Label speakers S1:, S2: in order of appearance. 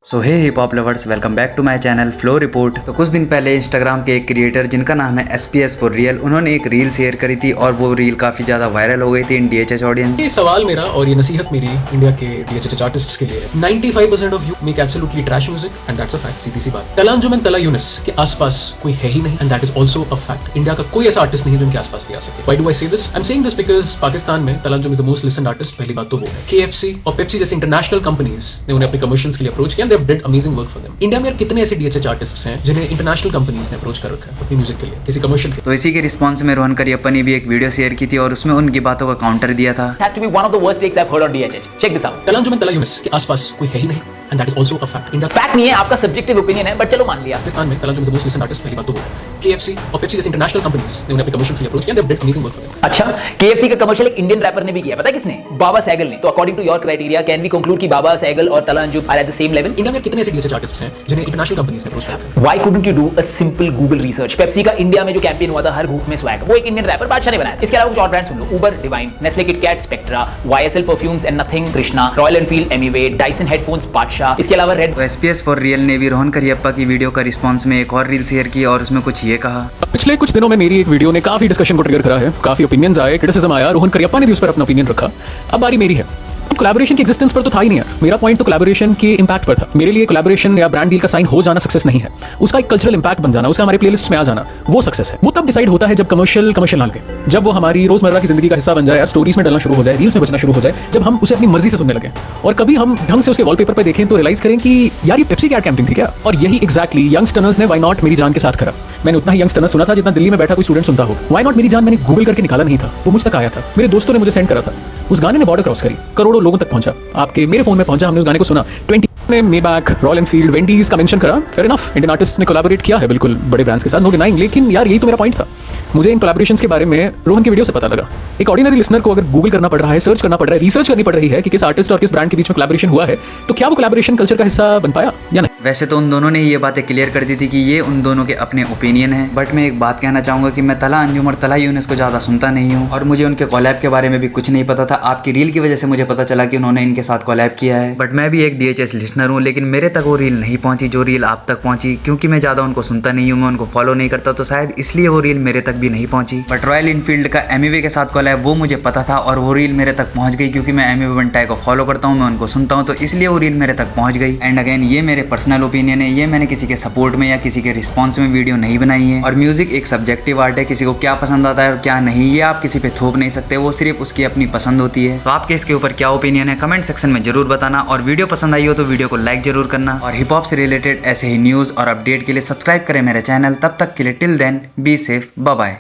S1: So hey hip hop lovers, welcome back to my channel flow report. तो कुछ दिन पहले इंस्टाग्राम के एक क्रिएटर जिनका नाम है SPS फॉर रियल, उन्होंने एक रील शेयर करी थी और वो रील काफी ज्यादा वायरल हो गई थी इन DHH ऑडियंस।
S2: ये सवाल मेरा और ये नसीहत मेरी इंडिया के DHH आर्टिस्ट्स के लिए है। 95% of you make absolutely trash music and that's a fact. सीधी सी बात। तलांजुम एंड तला यूनिस के आसपास कोई है ही नहीं and that is also a fact. India का कोई ऐसा आर्टिस्ट नहीं है जो इनके आसपास भी आ सके। Why do I say this? I am saying this because Pakistan में Talha Anjum is the most listened artist. पहली बात तो वो है। KFC और पेप्सी जैसे इंटरनेशनल कंपनीज ने उन्हें अपने कमर्शियल्स के लिए अप्रोच किया and they have did amazing work for them. India में कितने ऐसे DHH आर्टिस्ट्स हैं जिन्हें इंटरनेशनल कंपनीज ने अप्रोच कर रखा है अपनी म्यूजिक के लिए, किसी कमर्शियल के।
S1: तो इसी के रिस्पॉन्स में रोहन करियप्पा ने भी एक वीडियो शेयर की थी और उसमें उनकी बातों का काउंटर दिया था।
S3: Has to be one of the worst takes I've heard on DHH. Check this out.
S2: Talha Anjum and Talha Yunus के आसपास कोई है ही नहीं and that is also a fact. India
S3: fact नहीं है, आपका सब्जेक्टिव ओपिनियन है, बट चलो मान लिया।
S2: पाकिस्तान में Talha Anjum is the most listened artist. पहली बात तो वो है। KFC और पेप्सी जैसे इंटरनेशनल कंपनीज ने उन्हें अपने कमर्शियल्स के लिए अप्रोच किया and they have did amazing work for them.
S3: अच्छा, KFC का कमर्शियल एक इंडियन रैपर ने भी किया, पता है किसने? बाबा सहगल ने। तो according to your criteria can we conclude कि बाबा सहगल और Talha Anjum are at the same level?
S2: India में कितने ऐसे DHH आर्टिस्ट्स हैं जिन्हें इंटरनेशनल कंपनीज ने अप्रोच किया है?
S3: Why couldn't you do a simple Google research? Pepsi का इंडिया में जो कैंपेन हुआ था हर घूट में स्वैग, वो एक इंडियन रैपर बादशाह ने बनाया। इसके अलावा कुछ और brand soon low, Uber, divine, Nestle KitKat, spectra, YSL perfumes and nothing, Krishna, royal Enfield, Emiway, Dyson headphones, बादशाह। इसके अलावा रेड।
S1: तो SPS फॉर रियल ने भी रोहन करियप्पा की वीडियो का रिस्पॉन्स में एक और रील शेयर की और उसमें कुछ ये कहा।
S2: पिछले कुछ दिनों में मेरी एक वीडियो ने काफी डिस्कशन को ट्रिगर करा है, काफी ओपिनियंस आए, क्रिटिसिज्म आया, रोहन करियप्पा ने भी उस पर अपना ओपिनियन रखा। अब बारी मेरी है। कोलैबोरेशन की एग्जिस्टेंस पर तो था ही नहीं यार, मेरा पॉइंट तो कोलैबोरेशन के इंपैक्ट पर था। मेरे लिए कोलैबोरेशन या ब्रांड डील का साइन हो जाना सक्सेस नहीं है, उसका एक कल्चरल इंपैक्ट बन जाना, उसका हमारे प्लेलिस्ट में आ जाना, वो सक्सेस है। वो तब डिसाइड होता है जब कमर्शियल ना लगे, जब वो हमारी रोजमर्रा की जिंदगी का हिस्सा बन जाए, स्टोरीज में डलना शुरू हो जाए, रील्स में बचना शुरू हो जाए, जब हम उसे अपनी मर्जी से सुनने लगे और कभी हम ढंग से उसके वॉलपेपर पर देखें तो रियलाइज करें कि यार ये पेप्सी की एड कैंपेन थी क्या। और यही एग्जैक्टली यंगस्टर्स ने व्हाई नॉट मेरी जान के साथ करा। मैंने उतना ही यंगस्टर्स सुना था जितना दिल्ली में बैठा कोई स्टूडेंट सुनता हो। व्हाई नॉट मेरी जान मैंने गूगल करके निकाला नहीं था, वो मुझ तक आया था, मेरे दोस्तों ने मुझे सेंड करा था। उस गाने ने बॉर्डर क्रॉस करी, करोड़ों लोगों तक पहुंचा, आपके मेरे फोन में पहुंचा, हमने उस गाने को सुना। 20 ने मेबैक, रॉयल एनफील्ड, वेंडीज का मेंशन करा। फेयर इनफ, इंडियन आर्टिस्ट ने कोलैबोरेट किया है बिल्कुल बड़े ब्रांड्स के साथ, नो डिनाइंग। लेकिन यार यही तो मेरा पॉइंट था। मुझे इन कोलैबोरेशंस के बारे में रोहन की वीडियो से पता लगा। एक ऑर्डिनरी लिसनर को अगर गूगल करना पड़ रहा है, सर्च करना पड़ रहा है, रिसर्च करनी पड़ रही है कि किस आर्टिस्ट और किस ब्रांड के बीच में कोलैबोरेशन हुआ है, तो क्या वो कोलैबोरेशन कल्चर का हिस्सा बन पाया या नहीं?
S1: वैसे तो उन दोनों ने ये बातें क्लियर कर दी थी कि ये उन दोनों के अपने ओपिनियन है, बट मैं एक बात कहना चाहूंगा कि मैं तला अंजुम और तला यूनिस को ज्यादा सुनता नहीं हूँ और मुझे उनके कोलैब के बारे में भी कुछ नहीं पता था। आपकी रील की वजह से मुझे पता चला कि उन्होंने इनके साथ कोलैब किया है। बट मैं भी एक DHH लिसनर हूँ, लेकिन मेरे तक वो रील नहीं पहुंची जो रील आप तक पहुंची, क्योंकि मैं ज्यादा उनको सुनता नहीं हूँ, मैं उनको फॉलो नहीं करता, तो शायद इसलिए वो रील मेरे तक भी नहीं पहुंची। बट रॉयल एनफील्ड का एमीवे के साथ कोलैब वो मुझे पता था और वो रील मेरे तक पहुंच गई, क्योंकि मैं एमीवे बंटाई को फॉलो करता हूँ, मैं उनको सुनता हूँ, तो इसलिए वो रील मेरे तक पहुंच गई। एंड अगेन ये मेरे पर्सनल ओपिनियन है, ये मैंने किसी के सपोर्ट में या किसी के रिस्पॉन्स में वीडियो नहीं बनाई है। और म्यूजिक एक सब्जेक्टिव आर्ट है, किसी को क्या पसंद आता है और क्या नहीं ये आप किसी पे थोप नहीं सकते, वो सिर्फ उसकी अपनी पसंद होती है। तो आपके इसके ऊपर क्या ओपिनियन है कमेंट सेक्शन में जरूर बताना, और वीडियो पसंद आई हो तो वीडियो को लाइक जरूर करना, और हिप हॉप से रिलेटेड ऐसे ही न्यूज और अपडेट के लिए सब्सक्राइब करें मेरे चैनल। तब तक के लिए till then be safe, bye bye.